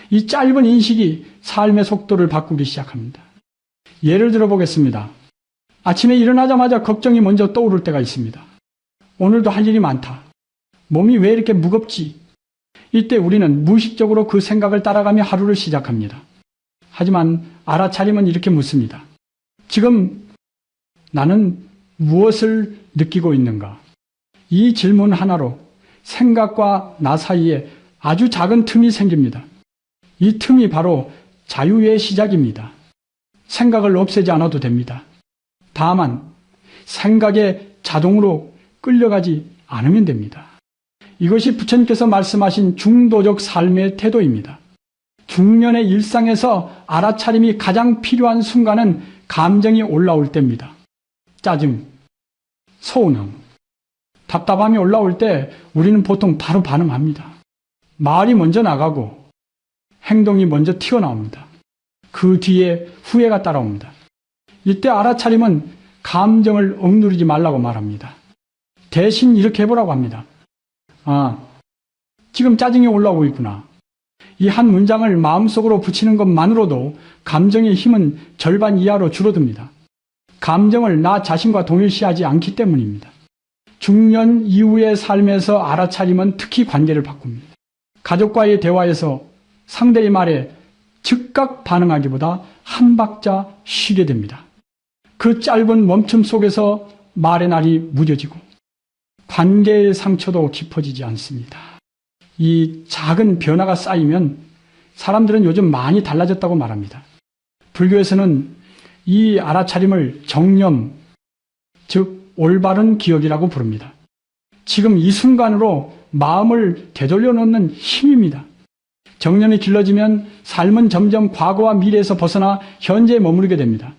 Speaker 1: 이 짧은 인식이 삶의 속도를 바꾸기 시작합니다. 예를 들어 보겠습니다. 아침에 일어나자마자 걱정이 먼저 떠오를 때가 있습니다. 오늘도 할 일이 많다. 몸이 왜 이렇게 무겁지? 이때 우리는 무의식적으로 그 생각을 따라가며 하루를 시작합니다. 하지만 알아차림은 이렇게 묻습니다. 지금 나는 무엇을 느끼고 있는가? 이 질문 하나로 생각과 나 사이에 아주 작은 틈이 생깁니다. 이 틈이 바로 자유의 시작입니다. 생각을 없애지 않아도 됩니다. 다만 생각에 자동으로 끌려가지 않으면 됩니다. 이것이 부처님께서 말씀하신 중도적 삶의 태도입니다. 중년의 일상에서 알아차림이 가장 필요한 순간은 감정이 올라올 때입니다. 짜증, 서운함, 답답함이 올라올 때 우리는 보통 바로 반응합니다. 말이 먼저 나가고 행동이 먼저 튀어나옵니다. 그 뒤에 후회가 따라옵니다. 이때 알아차림은 감정을 억누르지 말라고 말합니다. 대신 이렇게 해보라고 합니다. 지금 짜증이 올라오고 있구나. 이 한 문장을 마음속으로 붙이는 것만으로도 감정의 힘은 절반 이하로 줄어듭니다. 감정을 나 자신과 동일시하지 않기 때문입니다. 중년 이후의 삶에서 알아차림은 특히 관계를 바꿉니다. 가족과의 대화에서 상대의 말에 즉각 반응하기보다 한 박자 쉬게 됩니다. 그 짧은 멈춤 속에서 말의 날이 무뎌지고 관계의 상처도 깊어지지 않습니다. 이 작은 변화가 쌓이면 사람들은 요즘 많이 달라졌다고 말합니다. 불교에서는 이 알아차림을 정념, 즉 올바른 기억이라고 부릅니다. 지금 이 순간으로 마음을 되돌려 놓는 힘입니다. 정념이 길러지면 삶은 점점 과거와 미래에서 벗어나 현재에 머무르게 됩니다.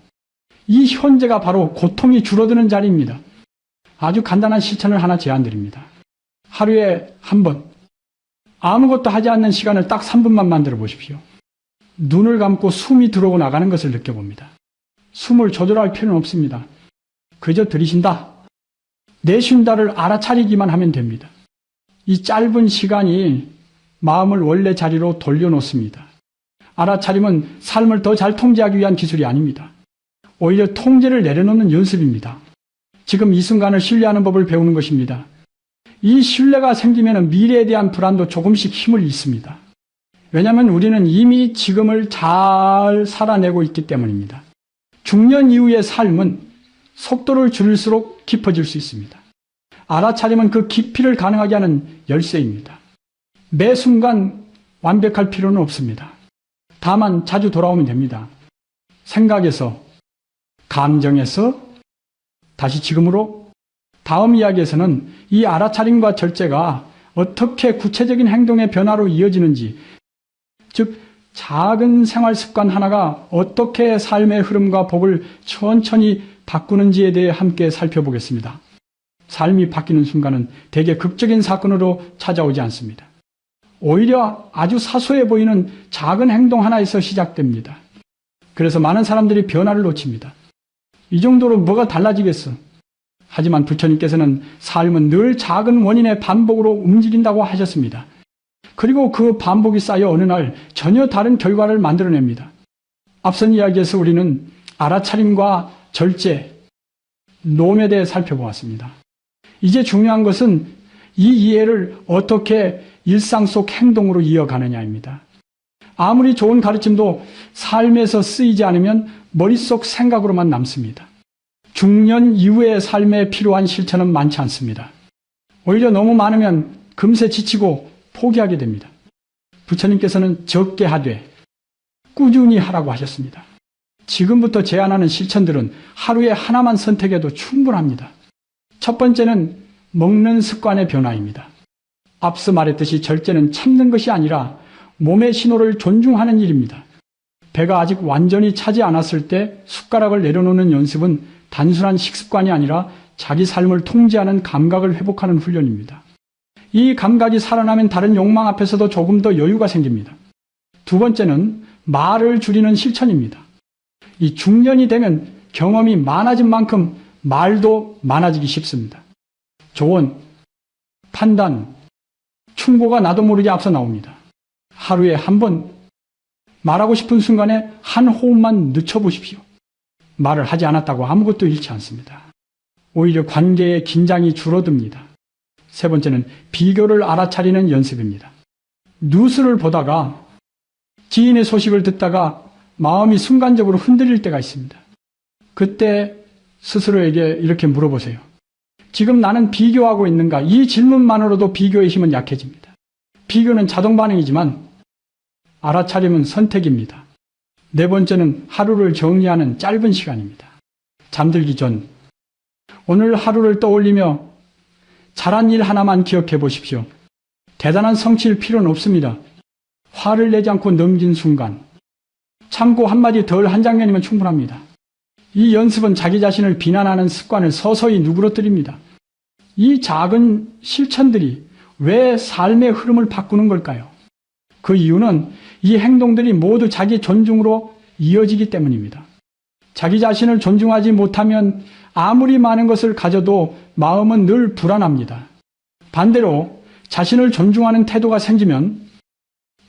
Speaker 1: 이 현재가 바로 고통이 줄어드는 자리입니다. 아주 간단한 실천을 하나 제안드립니다. 하루에 한 번, 아무것도 하지 않는 시간을 딱 3분만 만들어 보십시오. 눈을 감고 숨이 들어오고 나가는 것을 느껴봅니다. 숨을 조절할 필요는 없습니다. 그저 들이쉰다, 내쉰다를 알아차리기만 하면 됩니다. 이 짧은 시간이 마음을 원래 자리로 돌려놓습니다. 알아차림은 삶을 더 잘 통제하기 위한 기술이 아닙니다. 오히려 통제를 내려놓는 연습입니다. 지금 이 순간을 신뢰하는 법을 배우는 것입니다. 이 신뢰가 생기면 미래에 대한 불안도 조금씩 힘을 잃습니다. 왜냐하면 우리는 이미 지금을 잘 살아내고 있기 때문입니다. 중년 이후의 삶은 속도를 줄일수록 깊어질 수 있습니다. 알아차림은 그 깊이를 가능하게 하는 열쇠입니다. 매 순간 완벽할 필요는 없습니다. 다만 자주 돌아오면 됩니다. 생각에서, 감정에서, 다시 지금으로. 다음 이야기에서는 이 알아차림과 절제가 어떻게 구체적인 행동의 변화로 이어지는지, 즉 작은 생활 습관 하나가 어떻게 삶의 흐름과 법을 천천히 바꾸는지에 대해 함께 살펴보겠습니다. 삶이 바뀌는 순간은 대개 극적인 사건으로 찾아오지 않습니다. 오히려 아주 사소해 보이는 작은 행동 하나에서 시작됩니다. 그래서 많은 사람들이 변화를 놓칩니다. 이 정도로 뭐가 달라지겠어? 하지만 부처님께서는 삶은 늘 작은 원인의 반복으로 움직인다고 하셨습니다. 그리고 그 반복이 쌓여 어느 날 전혀 다른 결과를 만들어냅니다. 앞선 이야기에서 우리는 알아차림과 절제, 노험에 대해 살펴보았습니다. 이제 중요한 것은 이 이해를 어떻게 일상 속 행동으로 이어가느냐입니다. 아무리 좋은 가르침도 삶에서 쓰이지 않으면 머릿속 생각으로만 남습니다. 중년 이후의 삶에 필요한 실천은 많지 않습니다. 오히려 너무 많으면 금세 지치고 포기하게 됩니다. 부처님께서는 적게 하되 꾸준히 하라고 하셨습니다. 지금부터 제안하는 실천들은 하루에 하나만 선택해도 충분합니다. 첫 번째는 먹는 습관의 변화입니다. 앞서 말했듯이 절제는 참는 것이 아니라 몸의 신호를 존중하는 일입니다. 배가 아직 완전히 차지 않았을 때 숟가락을 내려놓는 연습은 단순한 식습관이 아니라 자기 삶을 통제하는 감각을 회복하는 훈련입니다. 이 감각이 살아나면 다른 욕망 앞에서도 조금 더 여유가 생깁니다. 두 번째는 말을 줄이는 실천입니다. 이 중년이 되면 경험이 많아진 만큼 말도 많아지기 쉽습니다. 조언, 판단, 충고가 나도 모르게 앞서 나옵니다. 하루에 한 번 말하고 싶은 순간에 한 호흡만 늦춰보십시오. 말을 하지 않았다고 아무것도 잃지 않습니다. 오히려 관계의 긴장이 줄어듭니다. 세 번째는 비교를 알아차리는 연습입니다. 뉴스를 보다가 지인의 소식을 듣다가 마음이 순간적으로 흔들릴 때가 있습니다. 그때 스스로에게 이렇게 물어보세요. 지금 나는 비교하고 있는가? 이 질문만으로도 비교의 힘은 약해집니다. 비교는 자동 반응이지만 알아차림은 선택입니다. 네 번째는 하루를 정리하는 짧은 시간입니다. 잠들기 전 오늘 하루를 떠올리며 잘한 일 하나만 기억해 보십시오. 대단한 성취일 필요는 없습니다. 화를 내지 않고 넘긴 순간, 참고 한마디 덜 한 장면이면 충분합니다. 이 연습은 자기 자신을 비난하는 습관을 서서히 누그러뜨립니다. 이 작은 실천들이 왜 삶의 흐름을 바꾸는 걸까요? 그 이유는 이 행동들이 모두 자기 존중으로 이어지기 때문입니다. 자기 자신을 존중하지 못하면 아무리 많은 것을 가져도 마음은 늘 불안합니다. 반대로 자신을 존중하는 태도가 생기면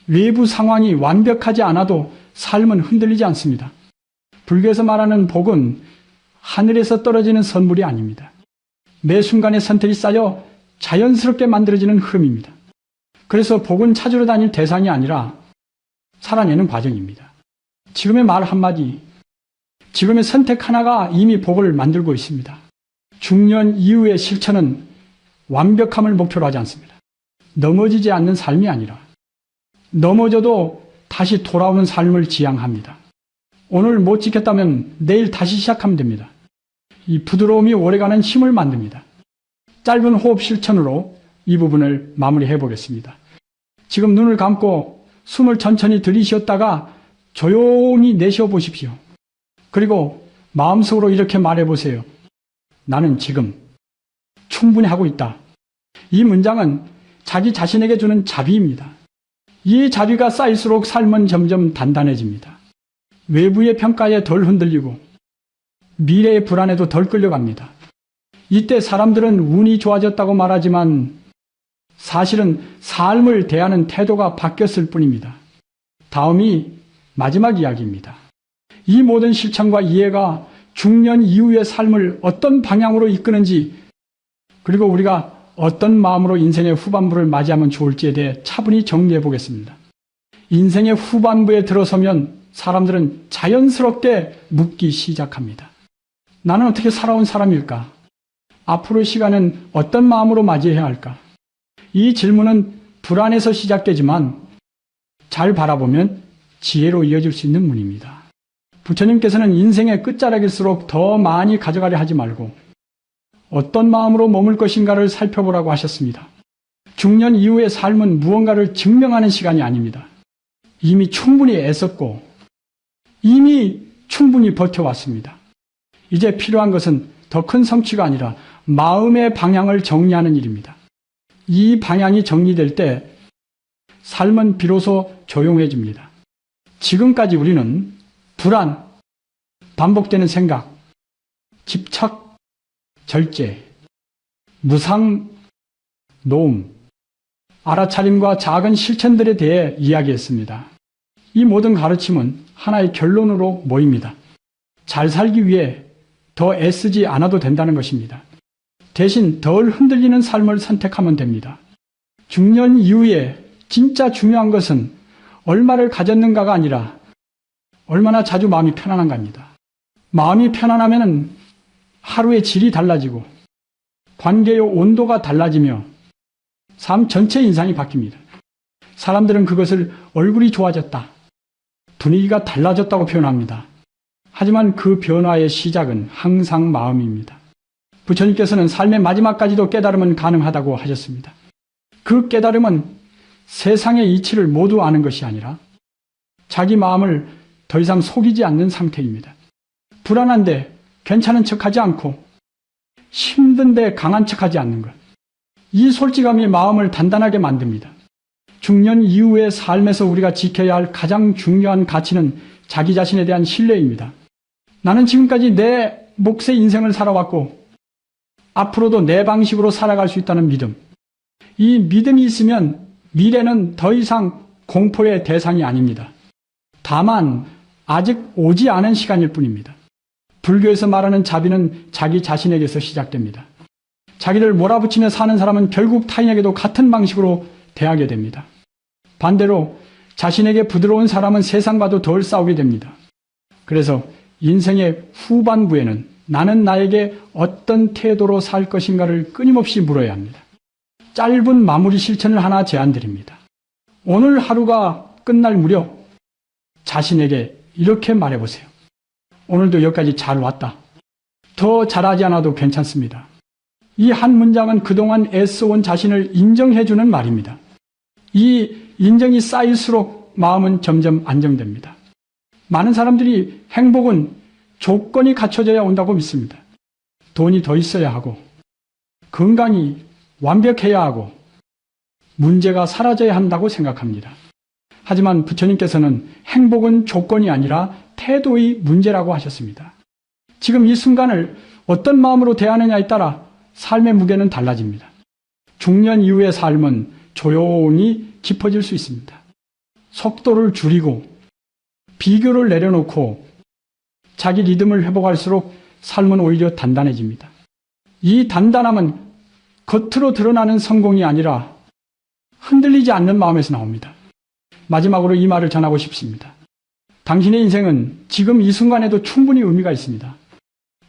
Speaker 1: 외부 상황이 완벽하지 않아도 삶은 흔들리지 않습니다. 불교에서 말하는 복은 하늘에서 떨어지는 선물이 아닙니다. 매 순간의 선택이 쌓여 자연스럽게 만들어지는 흐름입니다. 그래서 복은 찾으러 다닐 대상이 아니라 살아내는 과정입니다. 지금의 말 한마디, 지금의 선택 하나가 이미 복을 만들고 있습니다. 중년 이후의 실천은 완벽함을 목표로 하지 않습니다. 넘어지지 않는 삶이 아니라 넘어져도 다시 돌아오는 삶을 지향합니다. 오늘 못 지켰다면 내일 다시 시작하면 됩니다. 이 부드러움이 오래가는 힘을 만듭니다. 짧은 호흡 실천으로 이 부분을 마무리해 보겠습니다. 지금 눈을 감고 숨을 천천히 들이쉬었다가 조용히 내쉬어 보십시오. 그리고 마음속으로 이렇게 말해 보세요. 나는 지금 충분히 하고 있다. 이 문장은 자기 자신에게 주는 자비입니다. 이 자비가 쌓일수록 삶은 점점 단단해집니다. 외부의 평가에 덜 흔들리고 미래의 불안에도 덜 끌려갑니다. 이때 사람들은 운이 좋아졌다고 말하지만 사실은 삶을 대하는 태도가 바뀌었을 뿐입니다. 다음이 마지막 이야기입니다. 이 모든 실천과 이해가 중년 이후의 삶을 어떤 방향으로 이끄는지, 그리고 우리가 어떤 마음으로 인생의 후반부를 맞이하면 좋을지에 대해 차분히 정리해 보겠습니다. 인생의 후반부에 들어서면 사람들은 자연스럽게 묻기 시작합니다. 나는 어떻게 살아온 사람일까? 앞으로의 시간은 어떤 마음으로 맞이해야 할까? 이 질문은 불안에서 시작되지만 잘 바라보면 지혜로 이어질 수 있는 문입니다. 부처님께서는 인생의 끝자락일수록 더 많이 가져가려 하지 말고 어떤 마음으로 머물 것인가를 살펴보라고 하셨습니다. 중년 이후의 삶은 무언가를 증명하는 시간이 아닙니다. 이미 충분히 애썼고 이미 충분히 버텨왔습니다. 이제 필요한 것은 더 큰 성취가 아니라 마음의 방향을 정리하는 일입니다. 이 방향이 정리될 때 삶은 비로소 조용해집니다. 지금까지 우리는 불안, 반복되는 생각, 집착, 절제, 무상, 노움, 알아차림과 작은 실천들에 대해 이야기했습니다. 이 모든 가르침은 하나의 결론으로 모입니다. 잘 살기 위해 더 애쓰지 않아도 된다는 것입니다. 대신 덜 흔들리는 삶을 선택하면 됩니다. 중년 이후에 진짜 중요한 것은 얼마를 가졌는가가 아니라 얼마나 자주 마음이 편안한가입니다. 마음이 편안하면 하루의 질이 달라지고 관계의 온도가 달라지며 삶 전체 인상이 바뀝니다. 사람들은 그것을 얼굴이 좋아졌다, 분위기가 달라졌다고 표현합니다. 하지만 그 변화의 시작은 항상 마음입니다. 부처님께서는 삶의 마지막까지도 깨달음은 가능하다고 하셨습니다. 그 깨달음은 세상의 이치를 모두 아는 것이 아니라 자기 마음을 더 이상 속이지 않는 상태입니다. 불안한데 괜찮은 척하지 않고 힘든데 강한 척하지 않는 것. 이 솔직함이 마음을 단단하게 만듭니다. 중년 이후의 삶에서 우리가 지켜야 할 가장 중요한 가치는 자기 자신에 대한 신뢰입니다. 나는 지금까지 내 몫의 인생을 살아왔고 앞으로도 내 방식으로 살아갈 수 있다는 믿음. 이 믿음이 있으면 미래는 더 이상 공포의 대상이 아닙니다. 다만 아직 오지 않은 시간일 뿐입니다. 불교에서 말하는 자비는 자기 자신에게서 시작됩니다. 자기를 몰아붙이며 사는 사람은 결국 타인에게도 같은 방식으로 대하게 됩니다. 반대로 자신에게 부드러운 사람은 세상과도 덜 싸우게 됩니다. 그래서 인생의 후반부에는 나는 나에게 어떤 태도로 살 것인가를 끊임없이 물어야 합니다. 짧은 마무리 실천을 하나 제안드립니다. 오늘 하루가 끝날 무렵 자신에게 이렇게 말해보세요. 오늘도 여기까지 잘 왔다. 더 잘하지 않아도 괜찮습니다. 이 한 문장은 그동안 애써온 자신을 인정해주는 말입니다. 이 인정이 쌓일수록 마음은 점점 안정됩니다. 많은 사람들이 행복은 조건이 갖춰져야 온다고 믿습니다. 돈이 더 있어야 하고, 건강이 완벽해야 하고, 문제가 사라져야 한다고 생각합니다. 하지만 부처님께서는 행복은 조건이 아니라 태도의 문제라고 하셨습니다. 지금 이 순간을 어떤 마음으로 대하느냐에 따라 삶의 무게는 달라집니다. 중년 이후의 삶은 조용히 깊어질 수 있습니다. 속도를 줄이고 비교를 내려놓고 자기 리듬을 회복할수록 삶은 오히려 단단해집니다. 이 단단함은 겉으로 드러나는 성공이 아니라 흔들리지 않는 마음에서 나옵니다. 마지막으로 이 말을 전하고 싶습니다. 당신의 인생은 지금 이 순간에도 충분히 의미가 있습니다.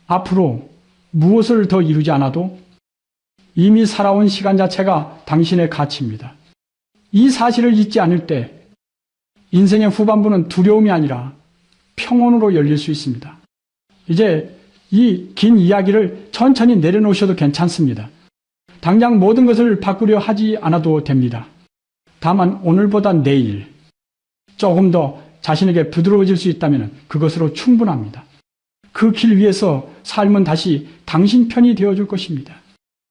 Speaker 1: 앞으로 무엇을 더 이루지 않아도 이미 살아온 시간 자체가 당신의 가치입니다. 이 사실을 잊지 않을 때 인생의 후반부는 두려움이 아니라 평온으로 열릴 수 있습니다. 이제 이 긴 이야기를 천천히 내려놓으셔도 괜찮습니다. 당장 모든 것을 바꾸려 하지 않아도 됩니다. 다만 오늘보다 내일 조금 더 자신에게 부드러워질 수 있다면 그것으로 충분합니다. 그 길 위에서 삶은 다시 당신 편이 되어줄 것입니다.